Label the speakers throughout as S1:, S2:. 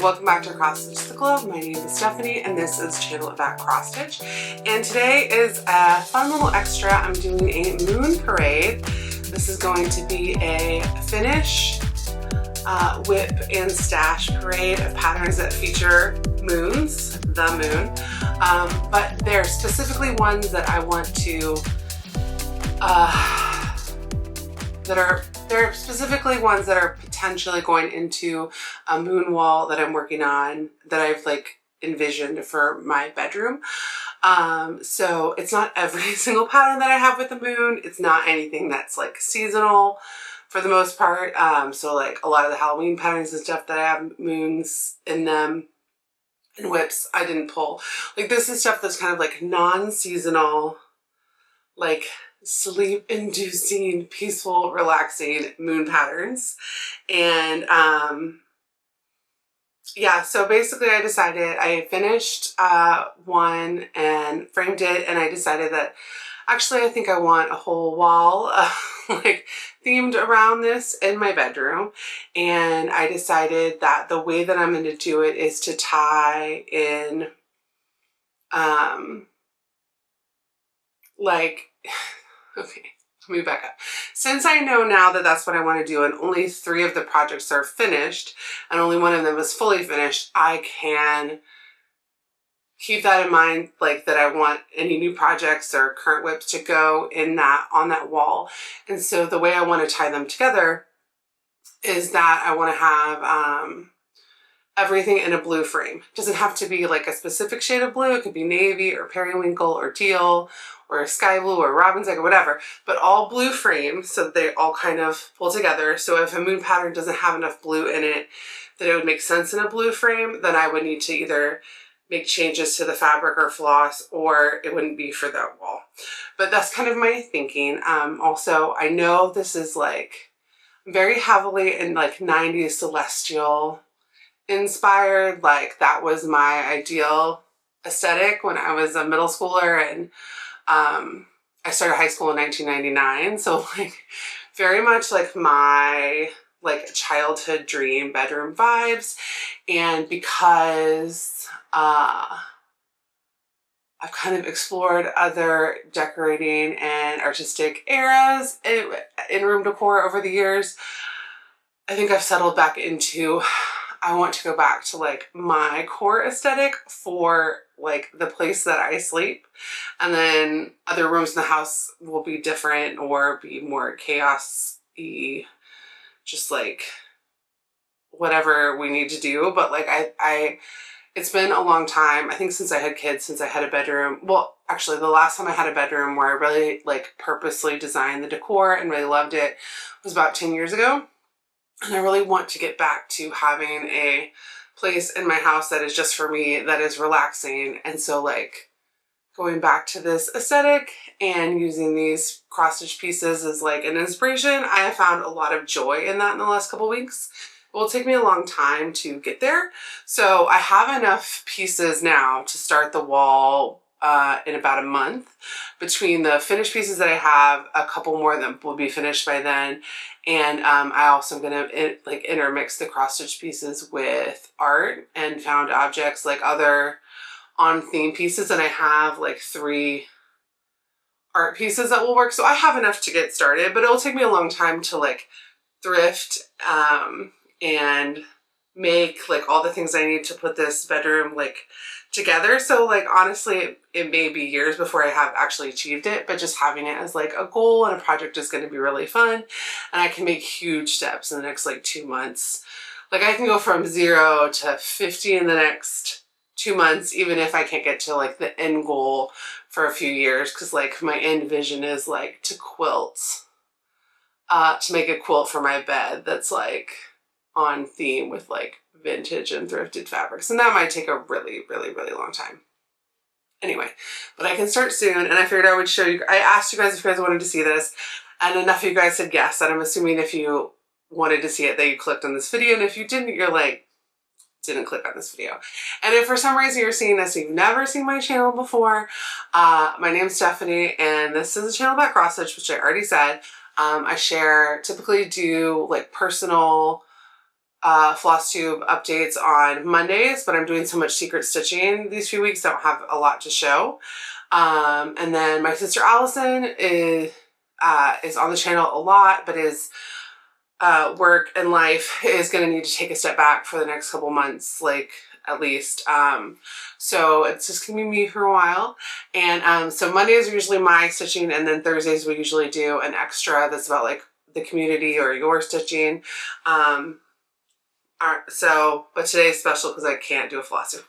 S1: welcome back to Cross Stitch the Globe. My name is Stephanie and this is Channel About Cross Stitch. And today is a fun little extra. I'm doing a moon parade. This is going to be a finish, whip, and stash parade of patterns that feature moons, the moon. But they're specifically ones that I want to, they're specifically ones that are potentially going into a moon wall that I'm working on, that I've like envisioned for my bedroom. So it's not every single pattern that I have with the moon. It's not anything that's like seasonal for the most part. So like a lot of the Halloween patterns and stuff that I have moons in them and whips, I didn't pull. Like this is stuff that's kind of like non-seasonal, like sleep-inducing, peaceful, relaxing moon patterns. And yeah, so basically I decided, I finished one and framed it, and I decided that actually I think I want a whole wall like themed around this in my bedroom. And I decided that the way that I'm going to do it is to tie in like okay, let me back up. Since I know now that that's what I want to do and only 3 of the projects are finished and only one of them is fully finished, I can keep that in mind, like that I want any new projects or current whips to go in that, on that wall. And so the way I want to tie them together is that I want to have everything in a blue frame. It doesn't have to be like a specific shade of blue. It could be navy or periwinkle or teal or sky blue or robin's egg or whatever, but all blue frames so they all kind of pull together. So if a moon pattern doesn't have enough blue in it that it would make sense in a blue frame, then I would need to either make changes to the fabric or floss, or it wouldn't be for that wall. But that's kind of my thinking. Also, I know this is like very heavily in like 90s celestial inspired. Like that was my ideal aesthetic when I was a middle schooler, and I started high school in 1999. So like very much like my like childhood dream bedroom vibes. And because I've kind of explored other decorating and artistic eras in room decor over the years, I think I've settled back into, I want to go back to like my core aesthetic for like the place that I sleep, and then other rooms in the house will be different or be more chaos-y, just like whatever we need to do. But like it's been a long time, I think since I had kids, since I had a bedroom. Well, actually the last time I had a bedroom where I really like purposely designed the decor and really loved it was about 10 years ago. And I really want to get back to having a place in my house that is just for me, that is relaxing. And so like going back to this aesthetic and using these cross stitch pieces as like an inspiration, I have found a lot of joy in that in the last couple weeks. It will take me a long time to get there. So I have enough pieces now to start the wall in about a month. Between the finished pieces that I have, a couple more of them will be finished by then. And I also am going to like intermix the cross stitch pieces with art and found objects, like other on theme pieces. And I have like 3 art pieces that will work. So I have enough to get started, but it'll take me a long time to like thrift and make like all the things I need to put this bedroom like together. So like honestly it may be years before I have actually achieved it, but just having it as like a goal and a project is going to be really fun, and I can make huge steps in the next like 2 months. Like I can go from 0 to 50 in the next 2 months, even if I can't get to like the end goal for a few years, because like my end vision is like to quilt, to make a quilt for my bed that's like on theme with like vintage and thrifted fabrics, and that might take a really long time. Anyway, but I can start soon, and I figured I would show you. I asked you guys if you guys wanted to see this, and enough of you guys said yes, and I'm assuming if you wanted to see it that you clicked on this video, and if you didn't, you're like, didn't click on this video. And if for some reason you're seeing this and you've never seen my channel before, my name's Stephanie, and this is a channel about cross stitch, which I already said. I typically do like personal Flosstube updates on Mondays, but I'm doing so much secret stitching these few weeks, I don't have a lot to show. And then my sister Allison is on the channel a lot, but is work and life is going to need to take a step back for the next couple months, like at least. So it's just going to be me for a while. And so Mondays are usually my stitching, and then Thursdays we usually do an extra that's about like the community or your stitching. But today's special because I can't do a flosstube.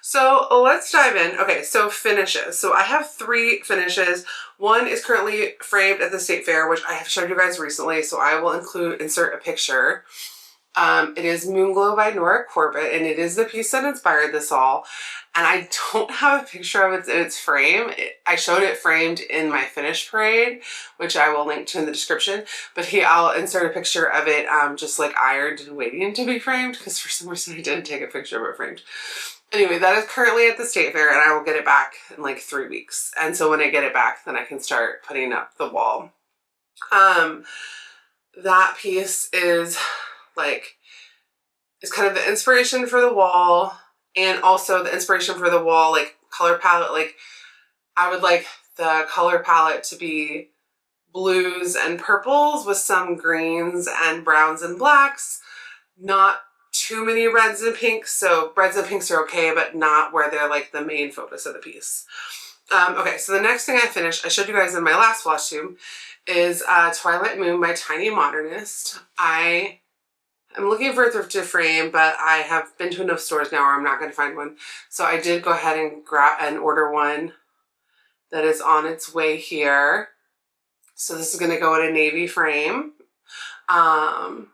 S1: So let's dive in. Okay, so finishes. So I have 3 finishes. One is currently framed at the State Fair, which I have showed you guys recently, so I will insert a picture. It is Moonglow by Nora Corbett, and it is the piece that inspired this all. And I don't have a picture of it in its frame. I showed it framed in my finish parade, which I will link to in the description. But I'll insert a picture of it just like ironed and waiting to be framed, because for some reason I didn't take a picture of it framed. Anyway, that is currently at the State Fair, and I will get it back in like 3 weeks. And so when I get it back, then I can start putting up the wall. That piece is kind of the inspiration for the wall, and also the inspiration for the wall, like color palette. Like I would like the color palette to be blues and purples with some greens and browns and blacks, not too many reds and pinks. So reds and pinks are okay, but not where they're like the main focus of the piece. Okay, so the next thing I finished, I showed you guys in my last Flosstube, is Twilight Moon by Tiny Modernist. I'm looking for a thrifted frame, but I have been to enough stores now where I'm not going to find one. So I did go ahead and grab and order one that is on its way here. So this is going to go in a navy frame. And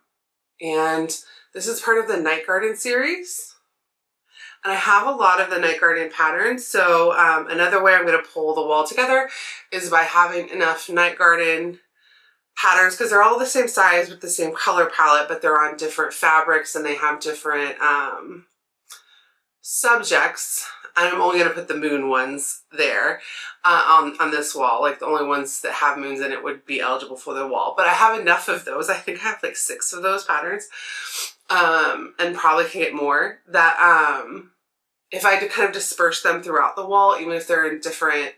S1: this is part of the Night Garden series. And I have a lot of the Night Garden patterns. So another way I'm going to pull the wall together is by having enough Night Garden patterns, because they're all the same size with the same color palette, but they're on different fabrics and they have different subjects. And I'm only going to put the moon ones there on this wall. Like the only ones that have moons in it would be eligible for the wall. But I have enough of those. I think I have like 6 of those patterns. And probably can get more, that if I kind of disperse them throughout the wall, even if they're in different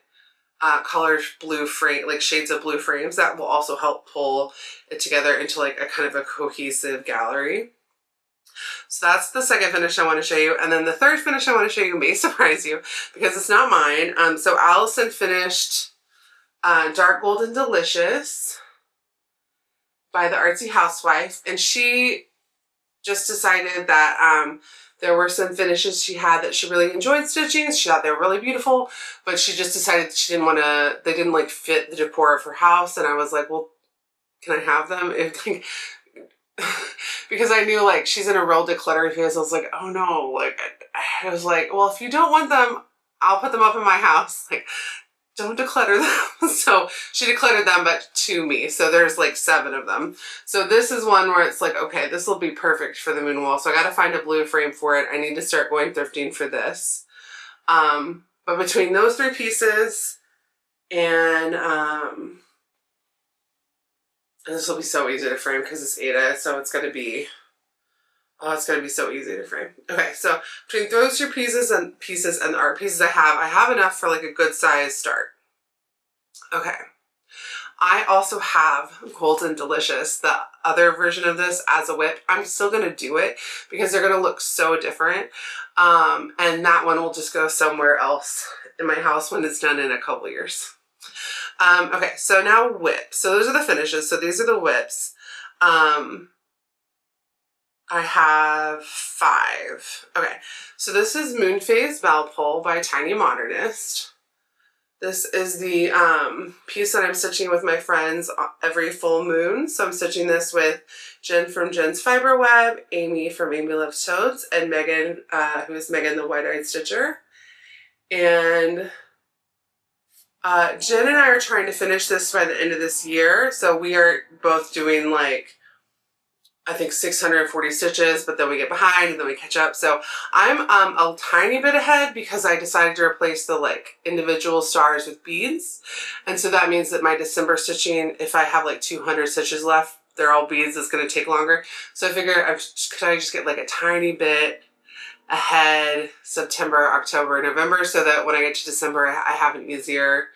S1: colored blue frame, like shades of blue frames, that will also help pull it together into like a kind of a cohesive gallery. So that's the second finish I want to show you. And then the third finish I want to show you may surprise you because it's not mine. So Allison finished Dark Golden Delicious by the Artsy Housewife, and she just decided that there were some finishes she had that she really enjoyed stitching. She thought they were really beautiful, but she just decided that she didn't want to, they didn't like fit the decor of her house. And I was like, well, can I have them? Because I knew like she's in a real decluttering phase. I was like, oh no, like I was like, well, if you don't want them, I'll put them up in my house. Like, don't declutter them. So she decluttered them, but to me. So there's like 7 of them. So this is one where it's like, okay, this will be perfect for the moon wall. So I got to find a blue frame for it. I need to start going thrifting for this. But between those 3 pieces and this will be so easy to frame because it's Ada. So it's going to be, oh, it's going to be so easy to frame. Okay, so between those 2 pieces and the art pieces I have enough for like a good size start. Okay. I also have Golden Delicious, the other version of this, as a whip. I'm still going to do it because they're going to look so different. And that one will just go somewhere else in my house when it's done in a couple years. Okay, so now whip. So those are the finishes. So these are the whips. I have 5. Okay, so this is Moon Phase Valpole by Tiny Modernist. This is the piece that I'm stitching with my friends every full moon. So I'm stitching this with Jen from Jen's Fiber Web, Amy from Amy Loves Toads, and Megan, who is Megan the Wide-Eyed Stitcher. And Jen and I are trying to finish this by the end of this year. So we are both doing like, I think 640 stitches, but then we get behind and then we catch up. So I'm a tiny bit ahead because I decided to replace the like individual stars with beads. And so that means that my December stitching, if I have like 200 stitches left, they're all beads, it's going to take longer. So I figured, could I just get like a tiny bit ahead, September, October, November, so that when I get to December, I have an easier,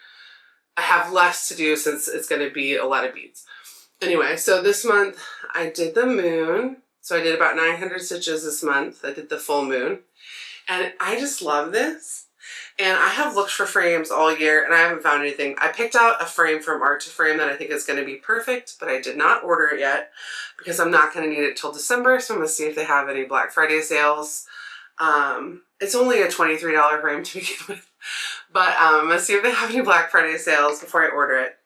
S1: I have less to do since it's going to be a lot of beads. Anyway, so this month I did the moon. So I did about 900 stitches this month. I did the full moon. And I just love this. And I have looked for frames all year and I haven't found anything. I picked out a frame from Art to Frame that I think is going to be perfect, but I did not order it yet because I'm not going to need it till December. So I'm going to see if they have any Black Friday sales. It's only a $23 frame to begin with, but I'm going to see if they have any Black Friday sales before I order it.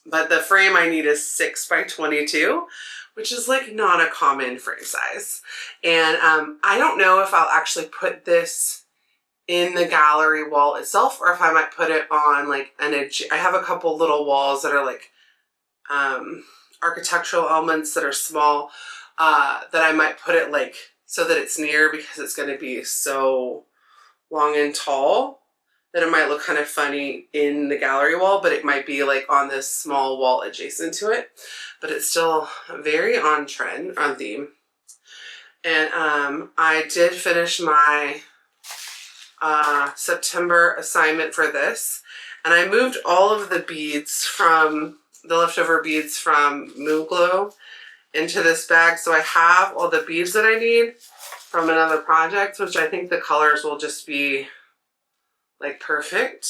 S1: But the frame I need is 6 by 22, which is like not a common frame size. And I don't know if I'll actually put this in the gallery wall itself or if I might put it on like I have a couple little walls that are like architectural elements that are small that I might put it like so that it's near, because it's going to be so long and tall that it might look kind of funny in the gallery wall, but it might be like on this small wall adjacent to it. But it's still very on trend, on theme. And I did finish my September assignment for this. And I moved all of the beads from, the leftover beads from Moon Glow into this bag. So I have all the beads that I need from another project, which I think the colors will just be like perfect.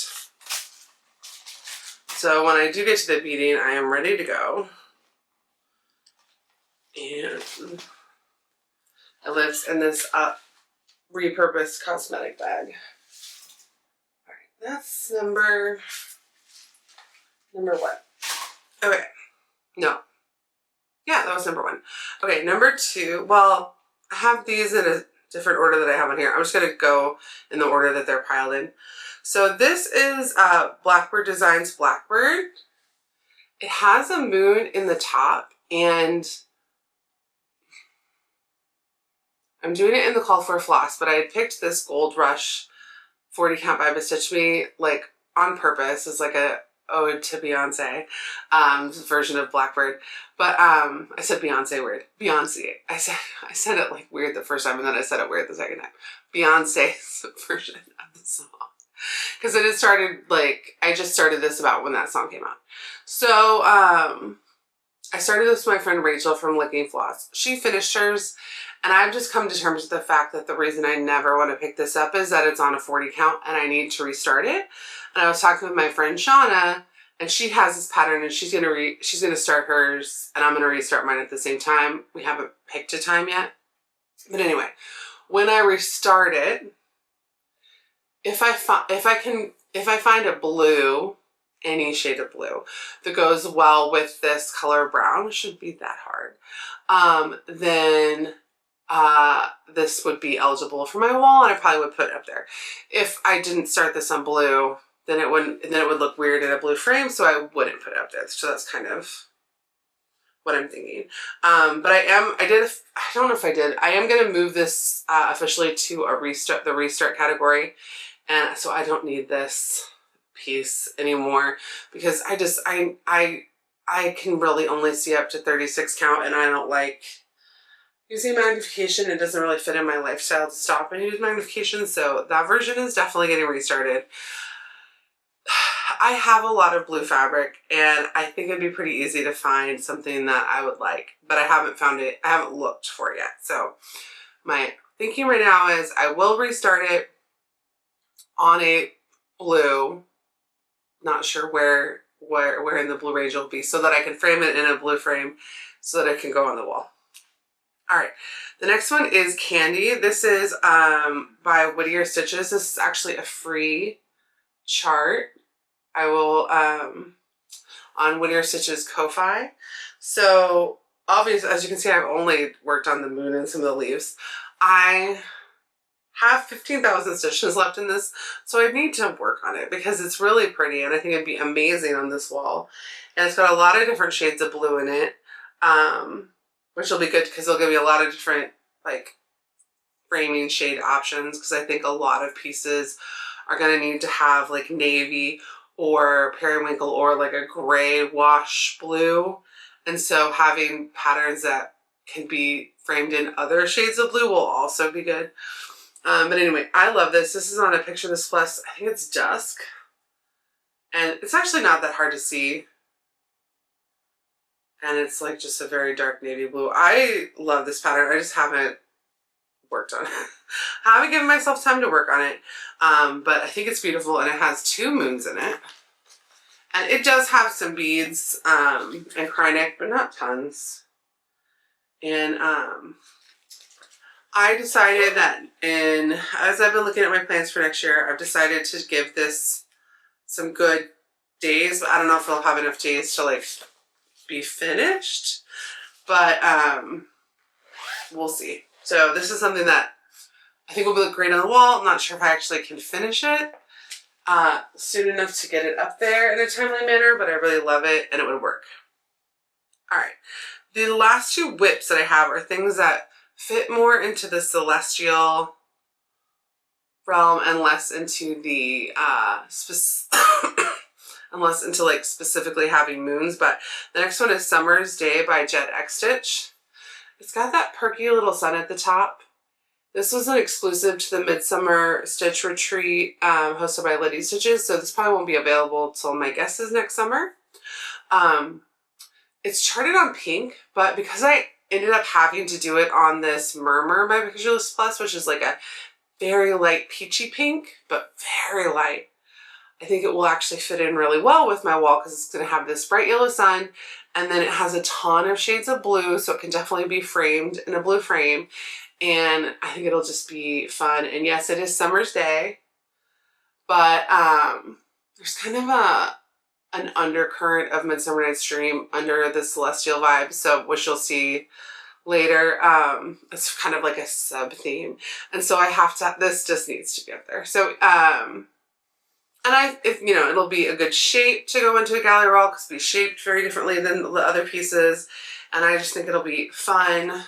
S1: So when I do get to the beading, I am ready to go. And it lives in this repurposed cosmetic bag. All right, that's number what? Okay, no. Yeah, that was number 1. Okay, number 2. Well, I have these in a different order that I have on here. I'm just going to go in the order that they're piled in. So this is Blackbird Designs Blackbird. It has a moon in the top, and I'm doing it in the Call for Floss, but I had picked this Gold Rush 40 count by Bestitch Me like on purpose. It's like a ode to Beyonce version of Blackbird. But I said Beyonce weird. Beyonce. I said it like weird the first time, and then I said it weird the second time. Beyonce's version of the song. Because it had started like, I just started this about when that song came out. So I started this with my friend Rachel from Licking Floss. She finished hers, and I've just come to terms with the fact that the reason I never want to pick this up is that it's on a 40 count and I need to restart it. And I was talking with my friend Shauna, and she has this pattern, and she's gonna start hers, and I'm gonna restart mine at the same time. We haven't picked a time yet, but anyway, when I restart it, if I find a blue, any shade of blue that goes well with this color brown, shouldn't be that hard, then this would be eligible for my wall, and I probably would put it up there. If I didn't start this on blue, then it would look weird in a blue frame, so I wouldn't put it up there. So that's kind of what I'm thinking. But I don't know if I did. I am going to move this officially to the restart category, and so I don't need this piece anymore, because I can really only see up to 36 count, and I don't like using magnification. It doesn't really fit in my lifestyle to stop and use magnification, so that version is definitely getting restarted. I have a lot of blue fabric, and I think it'd be pretty easy to find something that I would like, but I haven't found it. I haven't looked for it yet. So my thinking right now is I will restart it on a blue. Not sure where in the blue range it'll be, so that I can frame it in a blue frame so that it can go on the wall. All right, the next one is Candie. This is by Whittier Stitches. This is actually a free chart. I will on Whittier Stitches Ko-Fi. So obviously, as you can see, I've only worked on the moon and some of the leaves. I have 15,000 stitches left in this, so I need to work on it because it's really pretty, and I think it'd be amazing on this wall. And it's got a lot of different shades of blue in it, which will be good because it'll give me a lot of different like framing shade options, because I think a lot of pieces are going to need to have like navy or periwinkle or like a gray wash blue And so having patterns that can be framed in other shades of blue will also be good. But anyway, I love this. This is on a picture of this plus, I think it's dusk. And it's actually not that hard to see. And it's like just a very dark navy blue. I love this pattern. I just haven't worked on it. I haven't given myself time to work on it. But I think it's beautiful, and it has 2 moons in it. And it does have some beads and Kari, but not tons. And I decided that as I've been looking at my plans for next year, I've decided to give this some good days. But I don't know if I'll have enough days to like be finished, but we'll see. So this is something that I think will look great on the wall. I'm not sure if I actually can finish it soon enough to get it up there in a timely manner, but I really love it and it would work. All right. The last 2 whips that I have are things that fit more into the celestial realm and less into the unless into like specifically having moons. But the next one is Summer's Day by Jet X Stitch. It's got that perky little sun at the top. This was an exclusive to the Midsummer Stitch Retreat hosted by Lindy Stitches, so this probably won't be available till my guess is next summer. It's charted on pink, but because I ended up having to do it on this Murmur by Pictureless Plus, which is like a very light peachy pink, but very light, I think it will actually fit in really well with my wall because it's going to have this bright yellow sun, and then it has a ton of shades of blue, so it can definitely be framed in a blue frame, and I think it'll just be fun. And yes, it is Summer's Day, but there's kind of an undercurrent of Midsummer Night's Dream under the celestial vibe, so which you'll see later. It's kind of like a sub theme, and so I have to, this just needs to be up there. So and you know, it'll be a good shape to go into a gallery wall because it'll be shaped very differently than the other pieces, and I just think it'll be fun.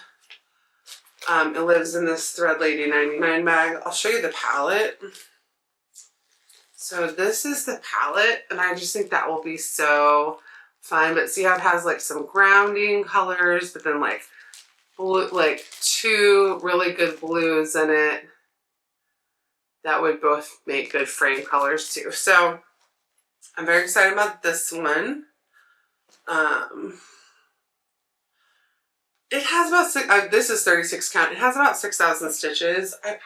S1: It lives in this Thread Lady 99 bag. I'll show you the palette. So this is the palette, and I just think that will be so fun. But see how it has like some grounding colors, but then like blue, like 2 really good blues in it that would both make good frame colors too. So I'm very excited about this one. It has about this is 36 count. It has about 6,000 stitches. I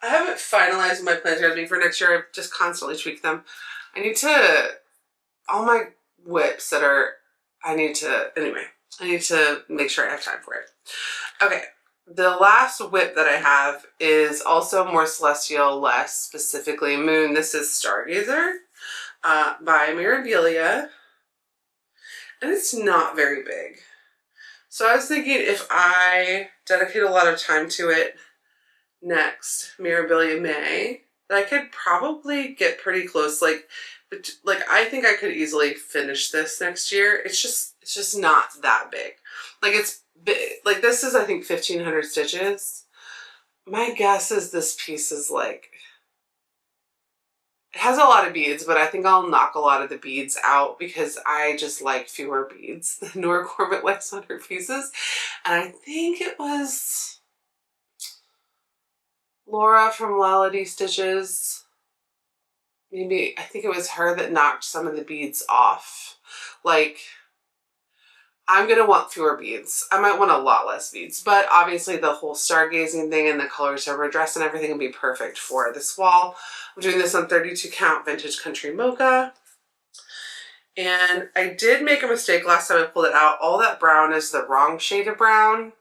S1: haven't finalized my plans are going to be for next year. I've just constantly tweaked them. All my whips that are, I need to make sure I have time for it. Okay. The last whip that I have is also more celestial, less specifically moon. This is Stargazer by Mirabilia. And it's not very big. So I was thinking if I dedicate a lot of time to it next Mirabilia May, that I could probably get pretty close. Like I think I could easily finish this next year. It's just not that big. Like it's big. Like this is I think 1,500 stitches. My guess is this piece is like, it has a lot of beads, but I think I'll knock a lot of the beads out because I just like fewer beads than Nora Corbett likes on her pieces. And I think it was Laura from Lality Stitches. Maybe, I think it was her that knocked some of the beads off. Like, I'm going to want fewer beads. I might want a lot less beads, but obviously the whole stargazing thing and the colors of her dress and everything will be perfect for this wall. I'm doing this on 32 count Vintage Country Mocha. And I did make a mistake last time I pulled it out. All that brown is the wrong shade of brown.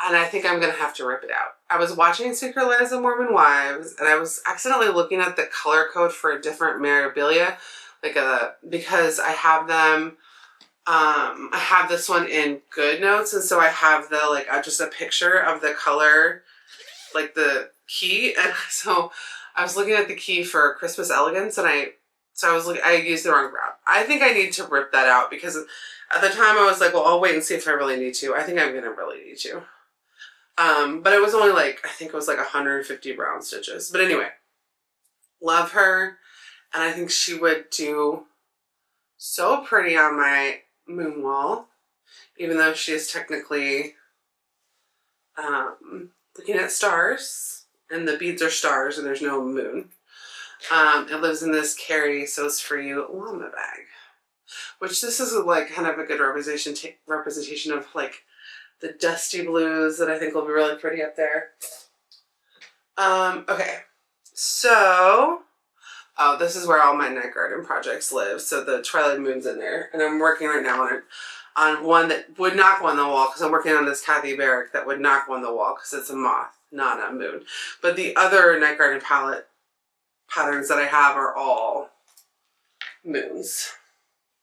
S1: And I think I'm going to have to rip it out. I was watching Secret Lives of Mormon Wives, and I was accidentally looking at the color code for a different Mirabilia, because I have them. I have this one in Good Notes, and so I have the just a picture of the color, like the key, and so I was looking at the key for Christmas Elegance, and I used the wrong brown. I think I need to rip that out because at the time I was like, well, I'll wait and see if I really need to. I think I'm gonna really need to. But it was only I think it was like 150 brown stitches. But anyway, love her. And I think she would do so pretty on my moon wall, even though she is technically looking at stars, and the beads are stars and there's no moon. It lives in this Kari Sews For You llama bag, which this is like kind of a good representation of like the dusty blues that I think will be really pretty up there. Okay, so, oh, this is where all my night garden projects live. So the Twilight Moon's in there, and I'm working right now on one that would not go on the wall, because I'm working on this Kathy Barrick that would not go on the wall because it's a moth, not a moon. But the other night garden patterns that I have are all moons,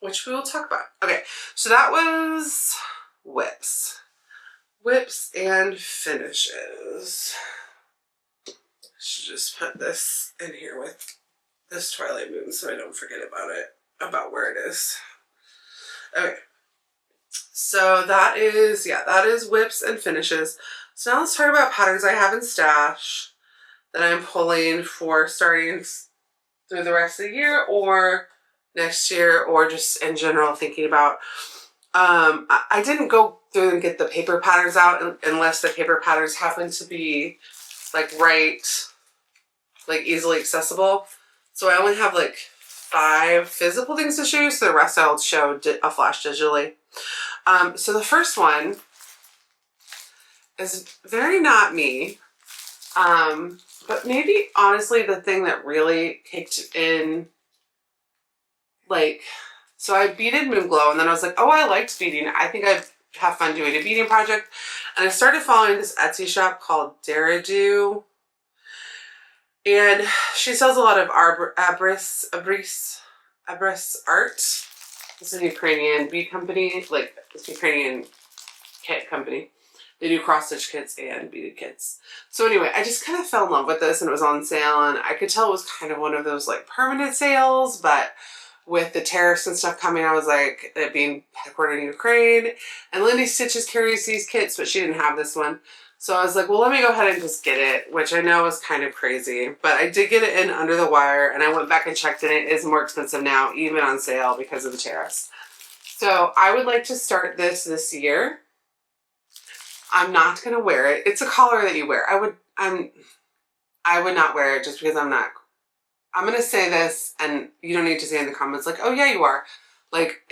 S1: which we will talk about. Okay, so that was whips. Whips and finishes. I should just put this in here with this Twilight Moon so I don't forget about it, about where it is. Okay, so that is, yeah, that is whips and finishes. So now let's talk about patterns I have in stash that I'm pulling for starting through the rest of the year or next year, or just in general thinking about. I didn't go through and get the paper patterns out unless the paper patterns happen to be like like easily accessible. So I only have like 5 physical things to show you, so the rest I'll show a flash digitally. So the first one is very not me, but maybe honestly the thing that really kicked in, like, so I beaded Moon Glow, and then I was like, oh, I liked beading. I think I'd have fun doing a beading project. And I started following this Etsy shop called Daradu. And she sells a lot of Abris art. It's a Ukrainian bead company, like this Ukrainian kit company. They do cross-stitch kits and beaded kits. So anyway, I just kind of fell in love with this, and it was on sale, and I could tell it was kind of one of those like permanent sales, but with the tariffs and stuff coming, I was like, it being headquartered in Ukraine, and Lindy carries these kits, but she didn't have this one. So I was like, well, let me go ahead and just get it, which I know is kind of crazy, but I did get it in under the wire, and I went back and checked, and it is more expensive now, even on sale because of the tariffs. So I would like to start this year. I'm not going to wear it. It's a collar that you wear. I would not wear it just because I'm going to say this, and you don't need to say in the comments like, oh yeah, you are. Like,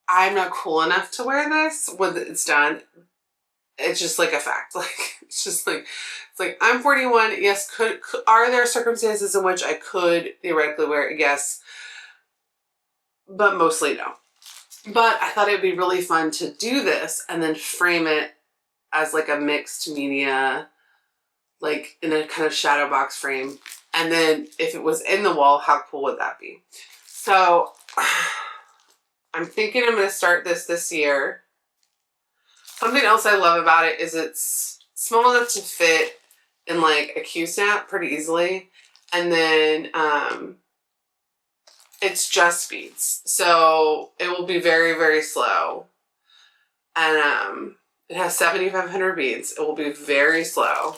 S1: I'm not cool enough to wear this when it's done. It's just like a fact. Like, it's just like, it's like, I'm 41. Yes. Are there circumstances in which I could theoretically wear it? Yes. But mostly no. But I thought it'd be really fun to do this and then frame it as like a mixed media, like in a kind of shadow box frame. And then if it was in the wall, how cool would that be? So I'm thinking I'm going to start this year. Something else I love about it is it's small enough to fit in like a Q-snap pretty easily. And then it's just beads. So it will be very, very slow. And it has 7,500 beads. It will be very slow.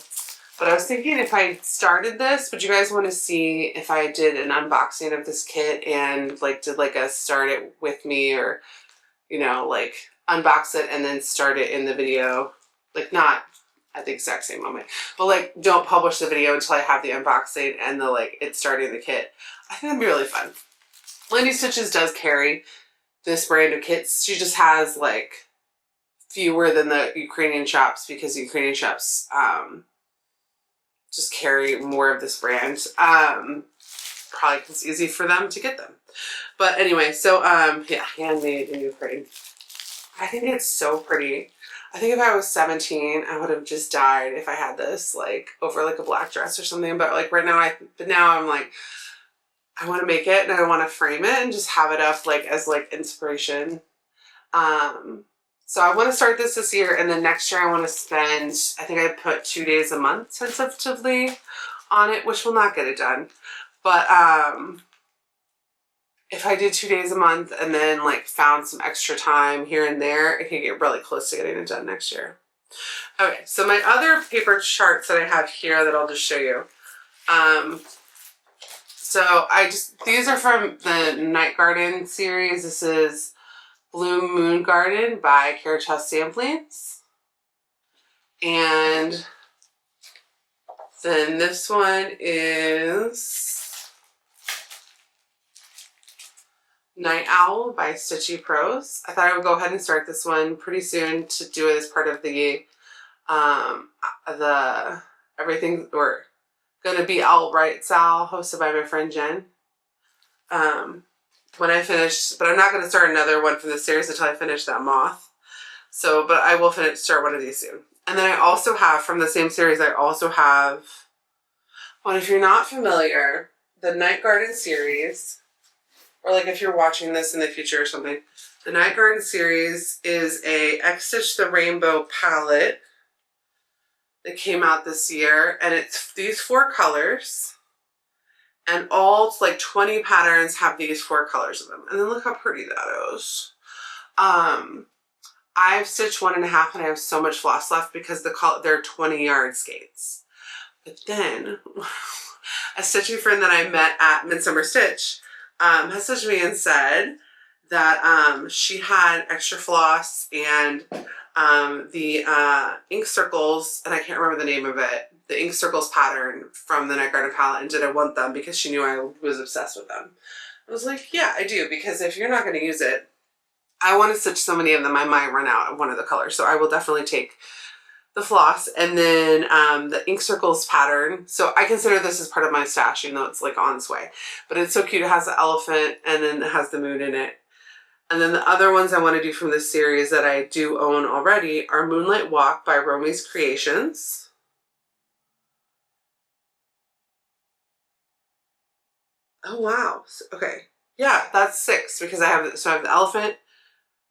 S1: But I was thinking if I started this, would you guys want to see if I did an unboxing of this kit and like did like a start it with me, or, you know, like unbox it and then start it in the video, like not at the exact same moment, but like don't publish the video until I have the unboxing and the like it starting the kit. I think that'd be really fun. Lindy Stitches does carry this brand of kits. She just has like fewer than the Ukrainian shops because the Ukrainian shops just carry more of this brand. Probably because it's easy for them to get them. But anyway, so yeah, handmade in Ukraine. I think it's so pretty. I think if I was 17, I would have just died if I had this like over like a black dress or something. But like right now, now I'm like, I want to make it and I want to frame it and just have it up like as like inspiration. So I want to start this year, and then next year I want to spend, I think I put 2 days a month sensitively on it, which will not get it done. But if I did 2 days a month and then like found some extra time here and there, it could get really close to getting it done next year. Okay, so my other paper charts that I have here that I'll just show you. So these are from the Night Garden series. This is Bloom Moon Garden by Carriage Samplings. And then this one is Night Owl by Stitchy Prose. I thought I would go ahead and start this one pretty soon to do it as part of the Everything or Gonna Be Alright Sal hosted by my friend Jen. When I finish, but I'm not going to start another one from this series until I finish that moth. So, but I will start one of these soon. And then I also have, from the same series, I also have, well, if you're not familiar, the Night Garden series, or like if you're watching this in the future or something, the Night Garden series is a X Stitch the Rainbow palette that came out this year, and it's these 4 colors, and all like 20 patterns have these 4 colors in them. And then look how pretty that is. I've stitched 1.5 and I have so much floss left because they're 20-yard skates. But then a stitching friend that I met at Midsummer Stitch messaged me and said that she had extra floss and the ink circles, and I can't remember the name of it, the ink circles pattern from the Night Garden palette, and did I want them because she knew I was obsessed with them. I was like, yeah, I do, because if you're not going to use it, I want to stitch so many of them I might run out of one of the colors. So I will definitely take the floss, and then the ink circles pattern. So I consider this as part of my stash, even though it's like on its way. But it's so cute. It has the elephant and then it has the moon in it. And then the other ones I want to do from this series that I do own already are Moonlight Walk by Romy's Creations. Oh wow. Okay. Yeah, that's 6 because I have the elephant,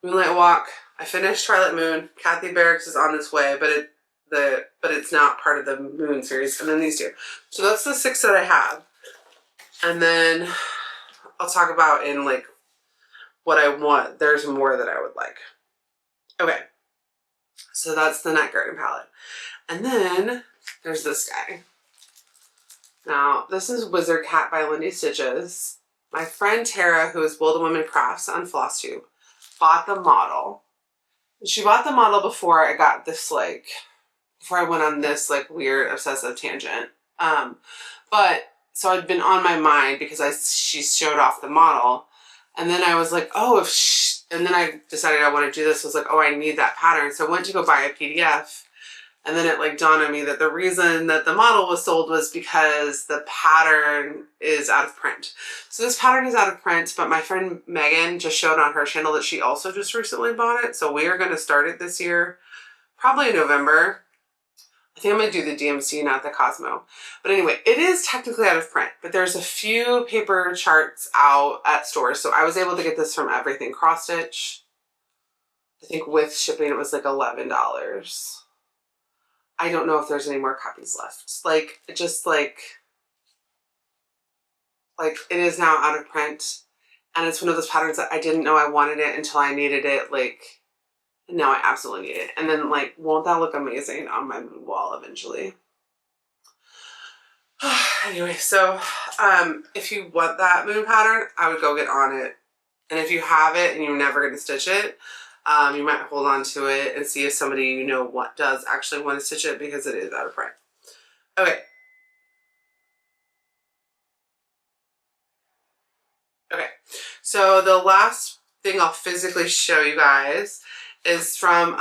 S1: Moonlight Walk. I finished Twilight Moon. Kathy Barracks is on its way, but it's not part of the Moon series. And then these 2. So that's the 6 that I have. And then I'll talk about in like what I want. There's more that I would like. Okay. So that's the Night Garden palette. And then there's this guy. Now, this is Wizard Cat by Lindy Stitches. My friend Tara, who is Wilda Women Crafts on Flosstube, bought the model. She bought the model before I got this, like, before I went on this, like, weird obsessive tangent. But, so I'd been on my mind because she showed off the model. And then I was like, oh, and then I decided I want to do this. I was like, oh, I need that pattern. So I went to go buy a PDF. And then it like dawned on me that the reason that the model was sold was because the pattern is out of print. So this pattern is out of print, but my friend Megan just showed on her channel that she also just recently bought it. So we are going to start it this year, probably in November. I think I'm going to do the DMC, not the Cosmo. But anyway, it is technically out of print, but there's a few paper charts out at stores. So I was able to get this from Everything Cross Stitch. I think with shipping it was like $11. I don't know if there's any more copies left. Like, it just like it is now out of print. And it's one of those patterns that I didn't know I wanted it until I needed it. Like, now I absolutely need it. And then like, won't that look amazing on my moon wall eventually? Anyway, so if you want that moon pattern, I would go get on it. And if you have it and you're never going to stitch it, you might hold on to it and see if somebody you know what does actually want to stitch it because it is out of print. Okay. Okay. So the last thing I'll physically show you guys is from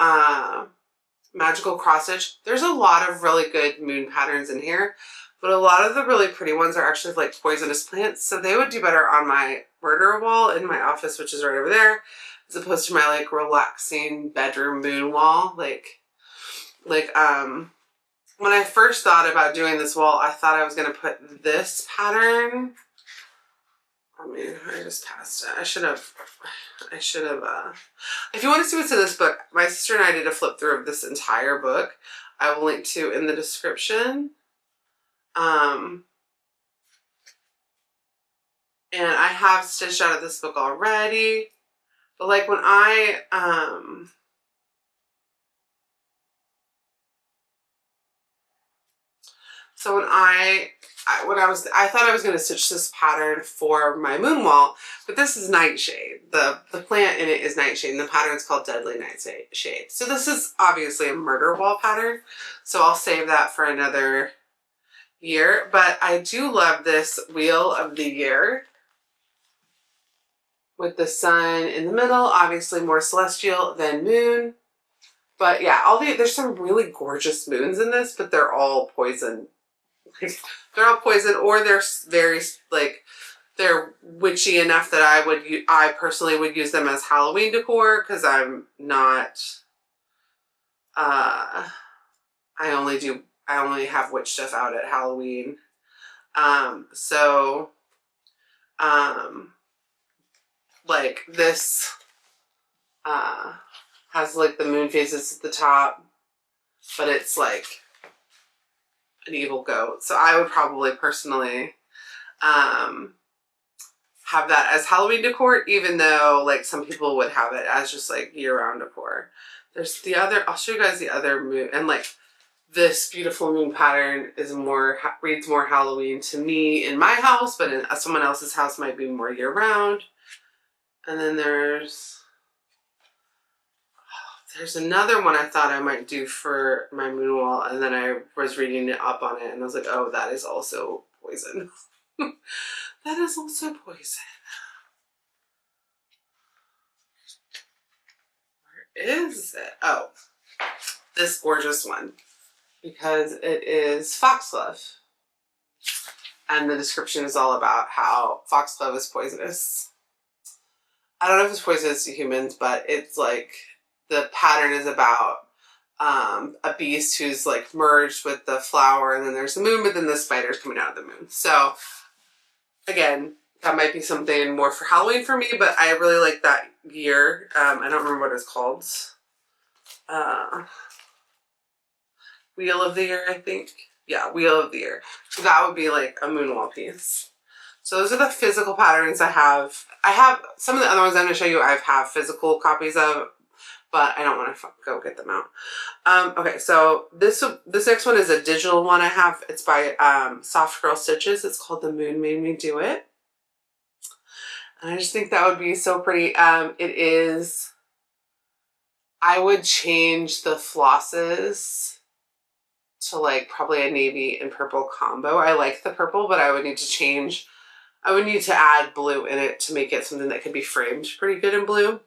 S1: Magical Cross Stitch. There's a lot of really good moon patterns in here, but a lot of the really pretty ones are actually like poisonous plants. So they would do better on my murder wall in my office, which is right over there, as opposed to my like relaxing bedroom moon wall. Like when I first thought about doing this wall, I thought I was going to put this pattern. I mean, I just passed it. I should have, if you want to see what's in this book, my sister and I did a flip through of this entire book. I will link to in the description. And I have stitched out of this book already. But like when I, So when I thought I was going to stitch this pattern for my moon wall, but this is Nightshade. The plant in it is Nightshade, and the pattern's called Deadly Nightshade. So this is obviously a murder wall pattern, so I'll save that for another year. But I do love this Wheel of the Year with the sun in the middle, obviously more celestial than moon. But yeah, there's some really gorgeous moons in this, but they're all poison. They're all poison, or they're very, like, they're witchy enough that I personally would use them as Halloween decor, because I'm not, I only have witch stuff out at Halloween. Like this, has like the moon phases at the top, but it's like an evil goat. So I would probably personally have that as Halloween decor, even though like some people would have it as just like year-round decor. There's the other, I'll show you guys the other moon, and like this beautiful moon pattern is reads more Halloween to me in my house, but in someone else's house might be more year-round. And then there's another one I thought I might do for my moon wall, and then I was reading it up on it, and I was like, oh, that is also poison. That is also poison. Where is it? Oh, this gorgeous one, because it is foxglove. And the description is all about how foxglove is poisonous. I don't know if it's poisonous to humans, but it's like, the pattern is about a beast who's like merged with the flower, and then there's the moon, but then the spider's coming out of the moon. So again, that might be something more for Halloween for me, but I really like that year. I don't remember what it's called. Wheel of the Year, I think. Yeah, Wheel of the Year. So that would be like a moon wall piece. So those are the physical patterns I have. I have some of the other ones I'm going to show you I have physical copies of, but I don't want to go get them out. Okay, so this next one is a digital one I have. It's by Soft Girl Stitches. It's called The Moon Made Me Do It. And I just think that would be so pretty. It is, I would change the flosses to like probably a navy and purple combo. I like the purple, but I would need to add blue in it to make it something that could be framed pretty good in blue.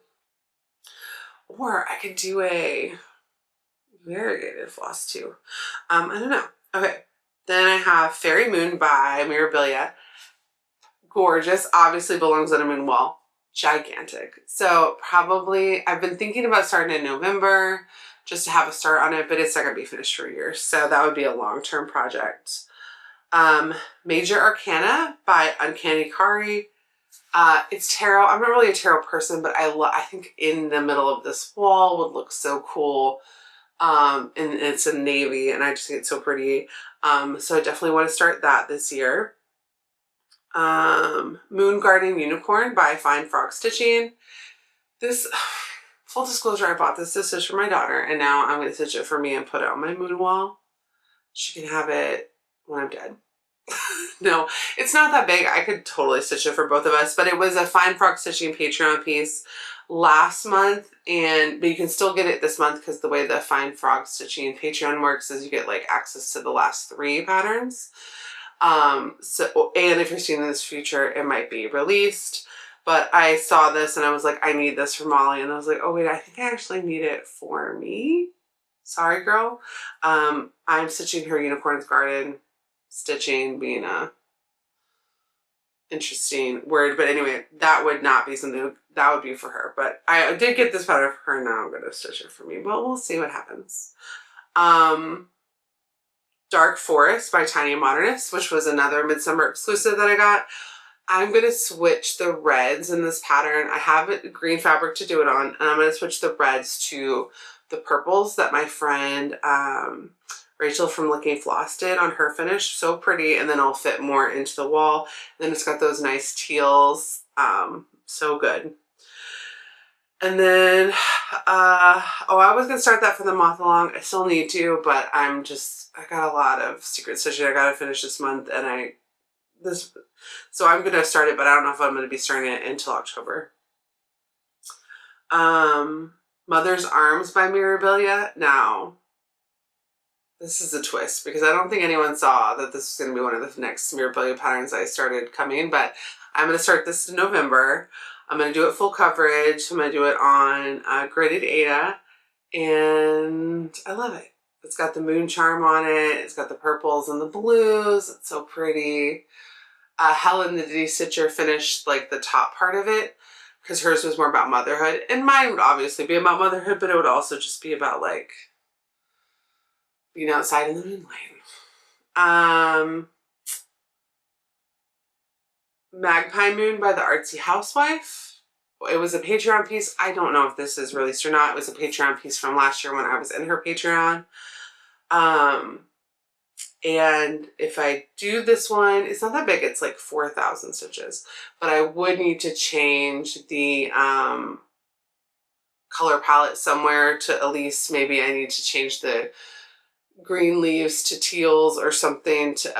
S1: Or I could do a variegated floss too. I don't know. Okay. Then I have Fairy Moon by Mirabilia. Gorgeous. Obviously belongs on a moon wall. Gigantic. So probably, I've been thinking about starting in November just to have a start on it, but it's not going to be finished for a year. So that would be a long-term project. Major Arcana by Uncanny Kari. It's tarot. I'm not really a tarot person, but I think in the middle of this wall would look so cool. And it's a navy, and I just think it's so pretty. So I definitely want to start that this year. Moon Garden Unicorn by Fine Frog Stitching. This, full disclosure, I bought this to stitch for my daughter, and now I'm going to stitch it for me and put it on my moon wall. She can have it when I'm dead. No, it's not that big. I could totally stitch it for both of us, but it was a Fine Frog Stitching Patreon piece last month, but you can still get it this month because the way the Fine Frog Stitching Patreon works is you get like access to the last 3 patterns. And if you're seeing this future, it might be released. But I saw this and I was like, I need this for Molly, and I was like, oh wait, I think I actually need it for me. Sorry, girl. I'm stitching her Unicorn's Garden. Stitching being a interesting word, but anyway, that would not be something that would be for her. But I did get this pattern for her, and now I'm going to stitch it for me. But we'll see what happens. Dark Forest by Tiny Modernist, which was another Midsummer exclusive that I got. I'm going to switch the reds in this pattern. I have green fabric to do it on, and I'm going to switch the reds to the purples that my friend Rachel from Licking Floss did on her finish. So pretty, and then it'll fit more into the wall. And then it's got those nice teals. So good. And then, oh, I was going to start that for the month along. I still need to, but I got a lot of secret stitching I got to finish this month, and so I'm going to start it, but I don't know if I'm going to be starting it until October. Mother's Arms by Mirabilia. Now, this is a twist because I don't think anyone saw that this was going to be one of the next Mirabilia patterns I started coming, but I'm going to start this in November. I'm going to do it full coverage. I'm going to do it on gridded Ada, and I love it. It's got the moon charm on it. It's got the purples and the blues. It's so pretty. Helen, the de-stitcher, finished like the top part of it because hers was more about motherhood, and mine would obviously be about motherhood, but it would also just be about like being outside in the moonlight. Magpie Moon by the Artsy Housewife. It was a Patreon piece. I don't know if this is released or not. It was a Patreon piece from last year when I was in her Patreon. And if I do this one, it's not that big. It's like 4,000 stitches. But I would need to change the color palette somewhere to at least, maybe I need to change the green leaves to teals or something to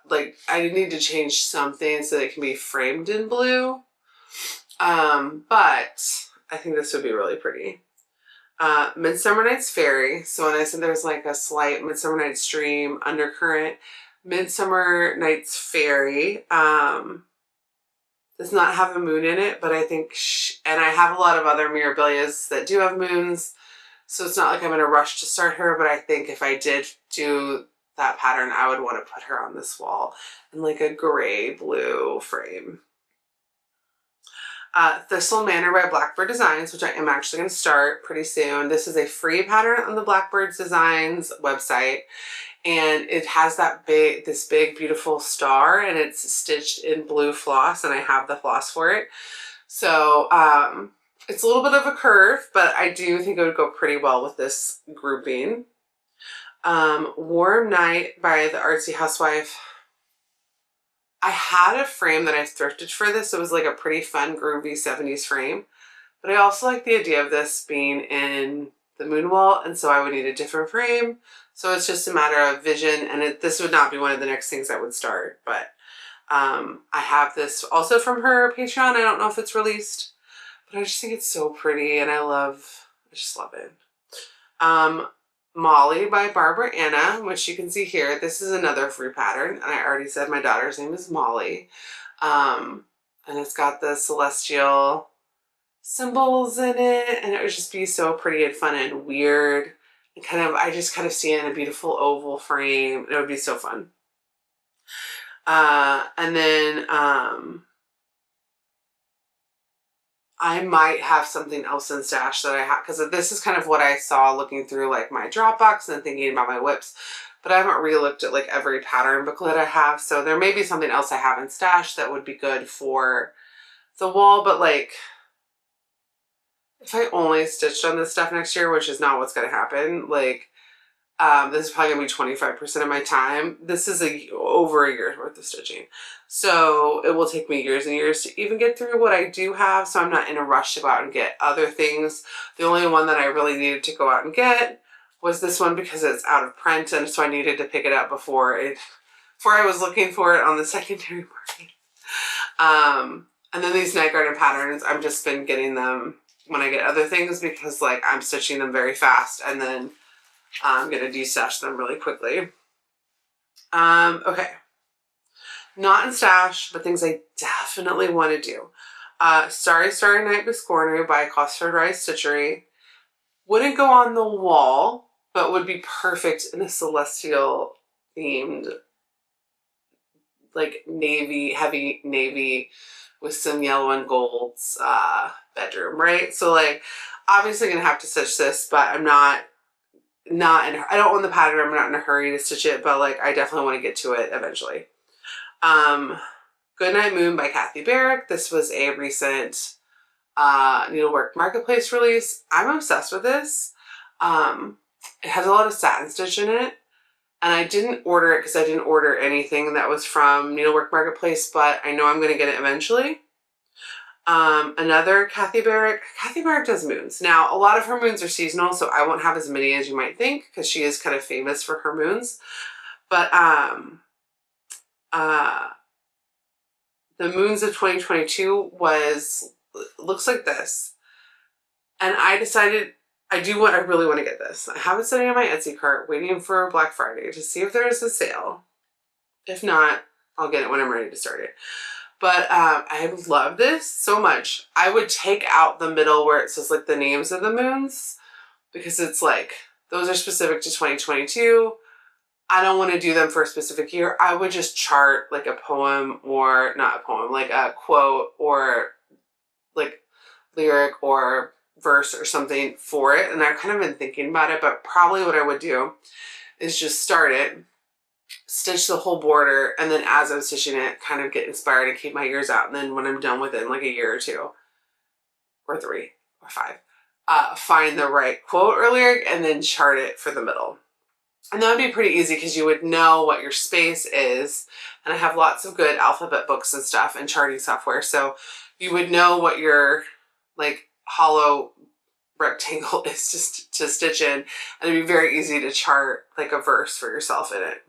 S1: like I need to change something so that it can be framed in blue, but I think this would be really pretty. Midsummer Night's Fairy. So when I said there's like a slight Midsummer Night's Dream undercurrent, Midsummer Night's Fairy does not have a moon in it, but I think and I have a lot of other Mirabilias that do have moons. So it's not like I'm in a rush to start her, but I think if I did do that pattern, I would want to put her on this wall in like a gray-blue frame. Thistle Manor by Blackbird Designs, which I am actually going to start pretty soon. This is a free pattern on the Blackbird Designs website, and it has this big, beautiful star, and it's stitched in blue floss, and I have the floss for it. So, it's a little bit of a curve, but I do think it would go pretty well with this grouping. Warm Night by the Artsy Housewife. I had a frame that I thrifted for this. It was like a pretty fun, groovy 70s frame. But I also like the idea of this being in the moon wall, and so I would need a different frame. So it's just a matter of vision, and this would not be one of the next things I would start. But I have this also from her Patreon. I don't know if it's released. But I just think it's so pretty, and I just love it. Molly by Barbara Anna, which you can see here. This is another free pattern, and I already said my daughter's name is Molly. And it's got the celestial symbols in it, and it would just be so pretty and fun and weird. And I just kind of see it in a beautiful oval frame. It would be so fun. And then, I might have something else in stash that I have, because this is kind of what I saw looking through like my Dropbox and thinking about my whips, but I haven't re-looked at like every pattern booklet I have, so there may be something else I have in stash that would be good for the wall. But like, if I only stitched on this stuff next year, which is not what's going to happen, like this is probably going to be 25% of my time. This is over a year's worth of stitching. So it will take me years and years to even get through what I do have. So I'm not in a rush to go out and get other things. The only one that I really needed to go out and get was this one because it's out of print. And so I needed to pick it up before I was looking for it on the secondary market. And then these Night Garden patterns, I've just been getting them when I get other things because like I'm stitching them very fast, and then I'm going to de-stash them really quickly. Okay. Not in stash, but things I definitely want to do. Starry Starry Night Biscornu by Cosford Rise Stitchery. Wouldn't go on the wall, but would be perfect in a celestial themed, like navy, heavy navy with some yellow and golds bedroom, right? So like, obviously going to have to stitch this, but I'm not I don't own the pattern. I'm not in a hurry to stitch it, but like I definitely want to get to it eventually. Goodnight Moon by Kathy Barrick. This was a recent Needlework Marketplace release. I'm obsessed with this. It has a lot of satin stitch in it, and I didn't order it because I didn't order anything that was from Needlework Marketplace, but I know I'm going to get it eventually. Another Kathy Barrick. Kathy Barrick does moons. Now, a lot of her moons are seasonal, so I won't have as many as you might think because she is kind of famous for her moons. But the moons of 2022 looks like this. And I decided I really want to get this. I have it sitting on my Etsy cart waiting for Black Friday to see if there is a sale. If not, I'll get it when I'm ready to start it. But I love this so much. I would take out the middle where it says like the names of the moons because it's like those are specific to 2022. I don't want to do them for a specific year. I would just chart like a poem or not a poem, like a quote or like lyric or verse or something for it. And I've kind of been thinking about it, but probably what I would do is just start it, stitch the whole border, and then as I'm stitching it, kind of get inspired and keep my ears out. And then when I'm done with it in like a year or 2 or 3 or 5, find the right quote or lyric and then chart it for the middle. And that would be pretty easy because you would know what your space is. And I have lots of good alphabet books and stuff and charting software. So you would know what your like hollow rectangle is just to stitch in. And it'd be very easy to chart like a verse for yourself in it.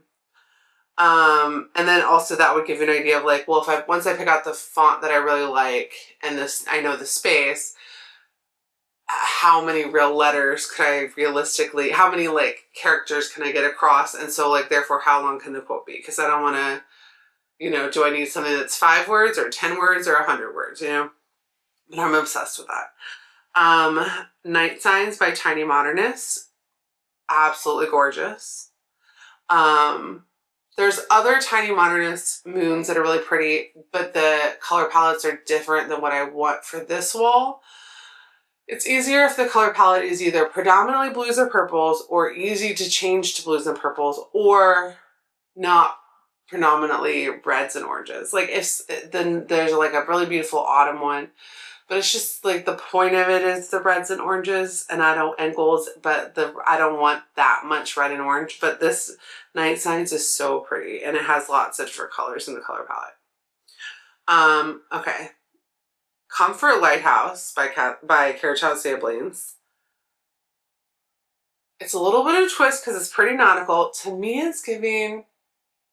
S1: And then also that would give you an idea of like, well, once I pick out the font that I really like and I know the space, how many real letters could I realistically, how many like characters can I get across? And so like, therefore, how long can the quote be? Because I don't want to, you know, do I need something that's 5 words or 10 words or 100 words, you know? But I'm obsessed with that. Night Signs by Tiny Modernist. Absolutely gorgeous. There's other Tiny Modernist moons that are really pretty, but the color palettes are different than what I want for this wall. It's easier if the color palette is either predominantly blues or purples, or easy to change to blues and purples, or not predominantly reds and oranges. Like then there's like a really beautiful autumn one, but it's just like the point of it is the reds and oranges and golds, but I don't want that much red and orange. But this Night Signs is so pretty and it has lots of different colors in the color palette. Okay. Comfort Lighthouse by Carriage Samplings. It's a little bit of a twist because it's pretty nautical. To me, it's giving,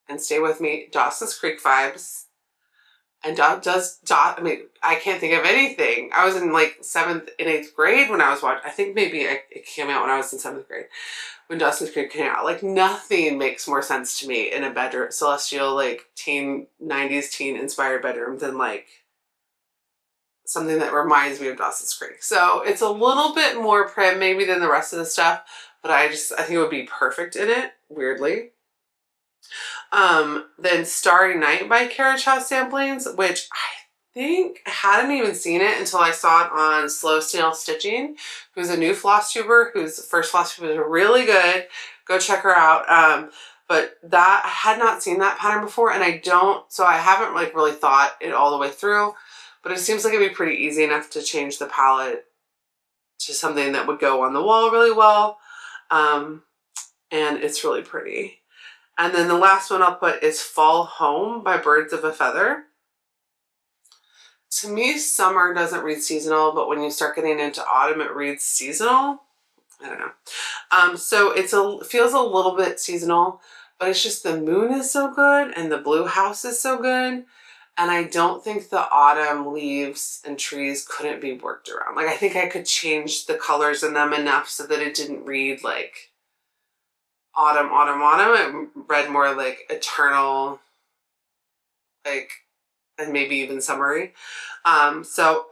S1: and stay with me, Dawson's Creek vibes. And I mean, I can't think of anything. I was in like 7th and 8th grade when I was watching. I think maybe it came out when I was in 7th grade when Dawson's Creek came out. Like nothing makes more sense to me in a bedroom, celestial, like 90s teen inspired bedroom than like something that reminds me of Dawson's Creek. So it's a little bit more prim maybe than the rest of the stuff, but I think it would be perfect in it, weirdly. Then Starry Night by Carriage Samplings, which I think I hadn't even seen it until I saw it on Slow Snail Stitching, who's a new Flosstuber, whose first Flosstube is really good. Go check her out. But I had not seen that pattern before, and so I haven't like really thought it all the way through. But it seems like it'd be pretty easy enough to change the palette to something that would go on the wall really well. And it's really pretty. And then the last one I'll put is Fall Home by Birds of a Feather. To me, summer doesn't read seasonal, but when you start getting into autumn, it reads seasonal. I don't know. So it feels a little bit seasonal, but it's just the moon is so good and the blue house is so good. And I don't think the autumn leaves and trees couldn't be worked around. Like I think I could change the colors in them enough so that it didn't read like autumn, autumn, autumn. It read more like eternal, like, and maybe even summery. So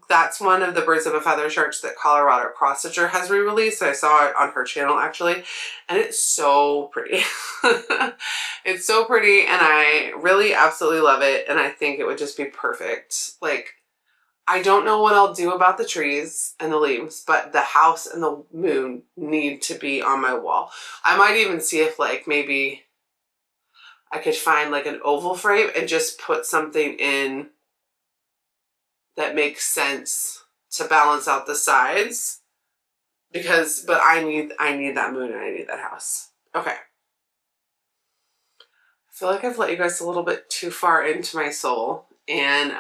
S1: that's one of the Birds of a Feather shirts that Colorado Cross Stitcher has re-released. I saw it on her channel actually, and it's so pretty. It's so pretty, and I really absolutely love it, and I think it would just be perfect. Like, I don't know what I'll do about the trees and the leaves, but the house and the moon need to be on my wall. I might even see if like maybe I could find like an oval frame and just put something in that makes sense to balance out the sides, but I need that moon and I need that house. Okay. I feel like I've let you guys a little bit too far into my soul and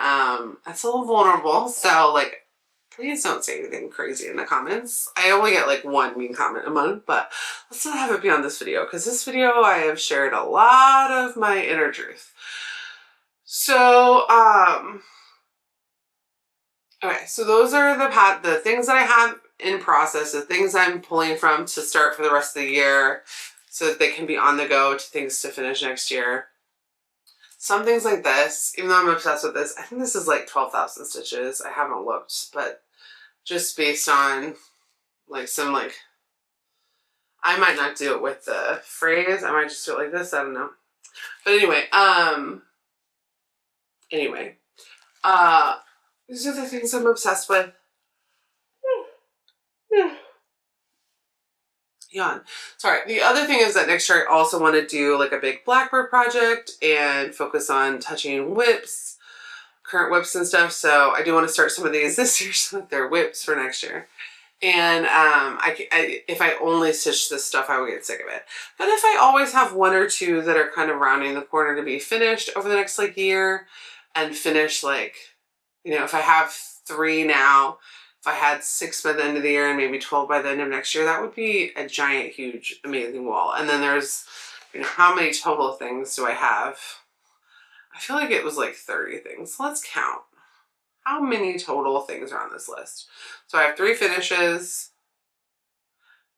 S1: that's a little vulnerable. So like, please don't say anything crazy in the comments. I only get like one mean comment a month, but let's not have it be on this video, because this video I have shared a lot of my inner truth. So, okay, so those are the things that I have in process, the things I'm pulling from to start for the rest of the year so that they can be on the go to things to finish next year. Some things like this, even though I'm obsessed with this, I think this is like 12,000 stitches. I haven't looked, but just based on like some like, I might not do it with the phrase. I might just do it like this. I don't know. But anyway, these are the things I'm obsessed with. Yawn. Sorry. The other thing is that next year I also want to do like a big Blackbird project and focus on touching whips, current whips and stuff. So I do want to start some of these this year so that they're whips for next year. And if I only stitch this stuff, I would get sick of it. But if I always have one or two that are kind of rounding the corner to be finished over the next like year, and finish like, you know, if I have 3 now, if I had 6 by the end of the year and maybe 12 by the end of next year, that would be a giant, huge, amazing wall. And then there's, you know, how many total things do I have? I feel like it was like 30 things. Let's count. How many total things are on this list? So I have 3 finishes,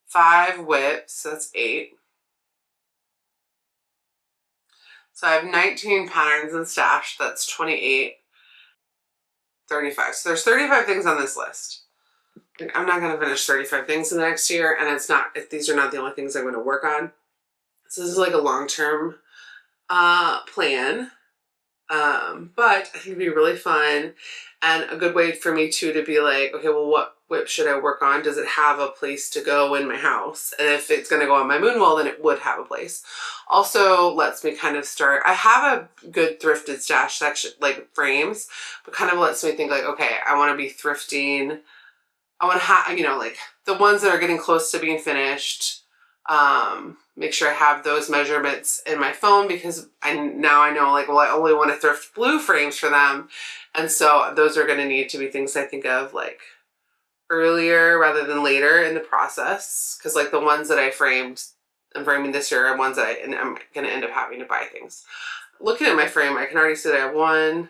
S1: 5 whips, that's 8. So I have 19 patterns and stash, that's 28. 35. So there's 35 things on this list. Like, I'm not going to finish 35 things in the next year, and it's not, if these are not the only things I'm going to work on. So this is like a long-term plan. But I think it'd be really fun and a good way for me too to be like, okay, well, what whip should I work on? Does it have a place to go in my house? And if it's going to go on my moon wall, then it would have a place. Also lets me kind of start, I have a good thrifted stash section, like frames, but kind of lets me think like, okay, I want to be thrifting. I want to have, you know, like the ones that are getting close to being finished. Make sure I have those measurements in my phone, because now I know like, well, I only want to thrift blue frames for them. And so those are going to need to be things I think of like earlier rather than later in the process. Cause like the ones that I'm framing this year are ones that I'm going to end up having to buy things. Looking at my frame, I can already see that I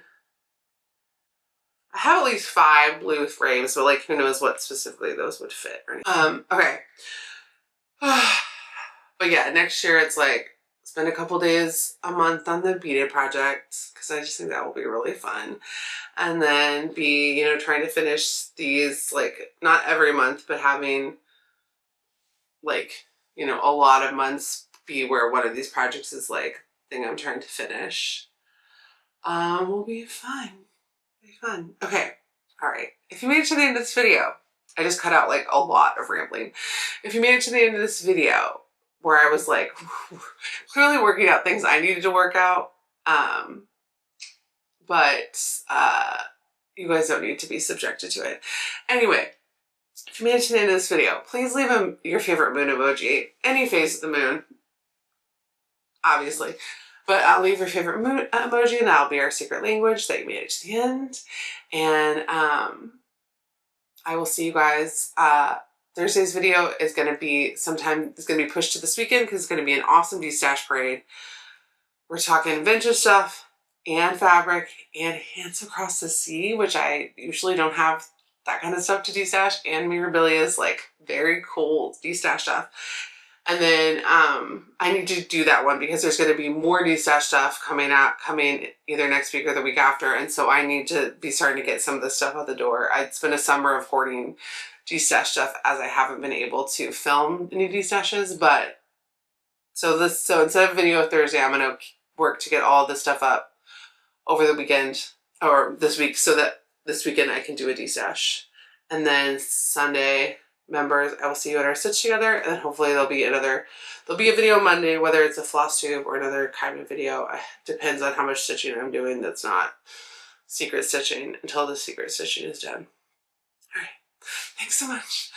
S1: have at least 5 blue frames, but like who knows what specifically those would fit. Right? Okay. But yeah, next year it's like spend a couple days a month on the beaded project, because I just think that will be really fun. And then be, you know, trying to finish these like not every month, but having like, you know, a lot of months be where one of these projects is like thing I'm trying to finish. Will be fun. Be fun. Okay. All right. If you made it to the end of this video, I just cut out like a lot of rambling. If you made it to the end of this video where I was like clearly working out things I needed to work out, but you guys don't need to be subjected to it. Anyway, if you made it to the end of this video, please leave your favorite moon emoji, any face of the moon, obviously. But I'll leave your favorite moon emoji, and that'll be our secret language that you made it to the end. And I will see you guys. Thursday's video is going to be it's going to be pushed to this weekend, because it's going to be an awesome de-stash parade. We're talking vintage stuff and fabric and Hands Across the Sea, which I usually don't have that kind of stuff to de-stash, and Mirabilia's like very cool de-stash stuff. And then I need to do that one because there's going to be more de-stash stuff coming either next week or the week after. And so I need to be starting to get some of this stuff out the door. It's been a summer of hoarding de-stash stuff, as I haven't been able to film any de-stashes. But so instead of video Thursday, I'm going to work to get all this stuff up over the weekend or this week, so that this weekend I can do a de-stash. And then Sunday, members, I will see you at our stitch together, and then hopefully there'll be a video Monday, whether it's a floss tube or another kind of video. Depends on how much stitching I'm doing that's not secret stitching, until the secret stitching is done. All right, thanks so much.